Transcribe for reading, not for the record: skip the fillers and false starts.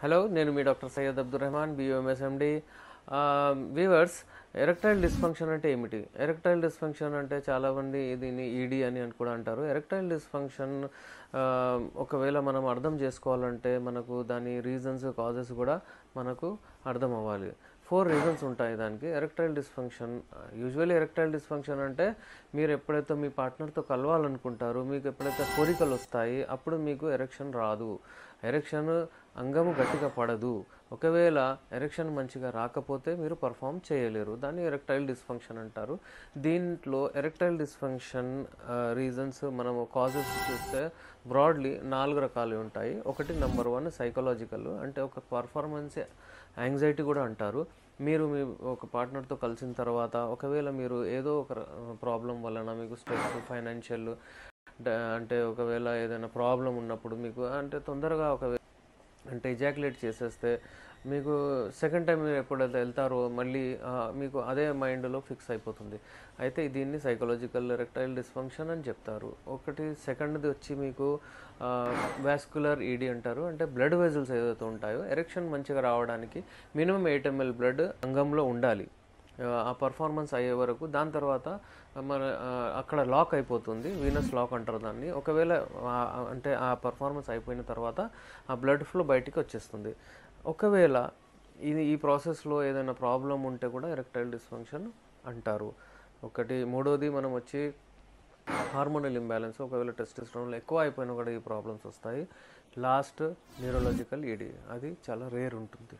Hello, నేను మీ doctor Syed Abdul Rahman, బిఓఎంఎస్ ఎండి. Weavers, erectile dysfunction అంటే ఏమిటి? ఎరెక్టైల్ డిస్ఫంక్షన్ అంటే చాలామంది దీన్ని ఈడీ అని కూడా అంటారు. ఎరెక్టైల్ డిస్ఫంక్షన్ ఒకవేళ మనం అర్థం చేసుకోవాలంటే మనకు దాని రీజన్స్, కాజెస్ కూడా మనకు అర్థం అవ్వాలి. 4 రీజన్స్ ఉంటాయి దానికి. Erectile dysfunction, usually erectile dysfunction అంటే మీరు ఎప్పుడైతే మీ పార్ట్నర్తో కలవాలనుకుంటారో, మీకు ఎప్పుడైతే కోరికలు వస్తాయి అప్పుడు మీకు ఎరెక్షన్ రాదు. ఎరెక్షన్ అంగము గట్టిగా పడదు. ఒకవేళ ఎరెక్షన్ మంచిగా రాకపోతే మీరు పర్ఫామ్ చేయలేరు. దాన్ని ఎరెక్టైల్ డిస్ఫంక్షన్ అంటారు. దీంట్లో ఎరెక్టైల్ డిస్ఫంక్షన్ రీజన్స్ మనము కాజెస్ చూస్తే బ్రాడ్లీ 4 రకాలు ఉంటాయి. ఒకటి నెంబర్ 1 సైకలాజికల్, అంటే ఒక పర్ఫార్మెన్స్ యాంగ్జైటీ కూడా అంటారు. మీరు మీ ఒక పార్ట్నర్తో కలిసిన తర్వాత ఒకవేళ మీరు ఏదో ఒక ప్రాబ్లం వలన మీకు స్ట్రెస్, ఫైనాన్షియల్, అంటే ఒకవేళ ఏదైనా ప్రాబ్లం ఉన్నప్పుడు మీకు అంటే తొందరగా అంటే ఎజాక్యులేట్ చేసేస్తే మీకు సెకండ్ టైం మీరు ఎప్పుడైతే వెళ్తారో మళ్ళీ మీకు అదే మైండ్లో ఫిక్స్ అయిపోతుంది. అయితే దీన్ని సైకలాజికల్ ఎరెక్టైల్ డిస్ఫంక్షన్ అని చెప్తారు. ఒకటి సెకండ్ది వచ్చి మీకు వాస్కులర్ ఈడీ అంటారు. అంటే బ్లడ్ వెజల్స్ ఏదైతే ఉంటాయో ఎరెక్షన్ మంచిగా రావడానికి మినిమం 8 ml బ్లడ్ అంగంలో ఉండాలి ఆ పర్ఫార్మెన్స్ అయ్యే వరకు. దాని తర్వాత మన అక్కడ లాక్ అయిపోతుంది, వీనస్ లాక్ అంటారు దాన్ని. ఒకవేళ అంటే ఆ పర్ఫార్మెన్స్ అయిపోయిన తర్వాత ఆ బ్లడ్ ఫ్లో బయటికి వచ్చేస్తుంది. ఒకవేళ ఈ ప్రాసెస్లో ఏదైనా ప్రాబ్లం ఉంటే కూడా ఎరెక్టైల్ డిస్ఫంక్షన్ అంటారు. మూడోది మనం వచ్చి హార్మోనల్ ఇంబ్యాలెన్స్. ఒకవేళ టెస్టోస్టెరాన్ ఎక్కువ అయిపోయినా కూడా ఈ ప్రాబ్లమ్స్ వస్తాయి. లాస్ట్ న్యూరలాజికల్ ఈడీ, అది చాలా రేర్ ఉంటుంది.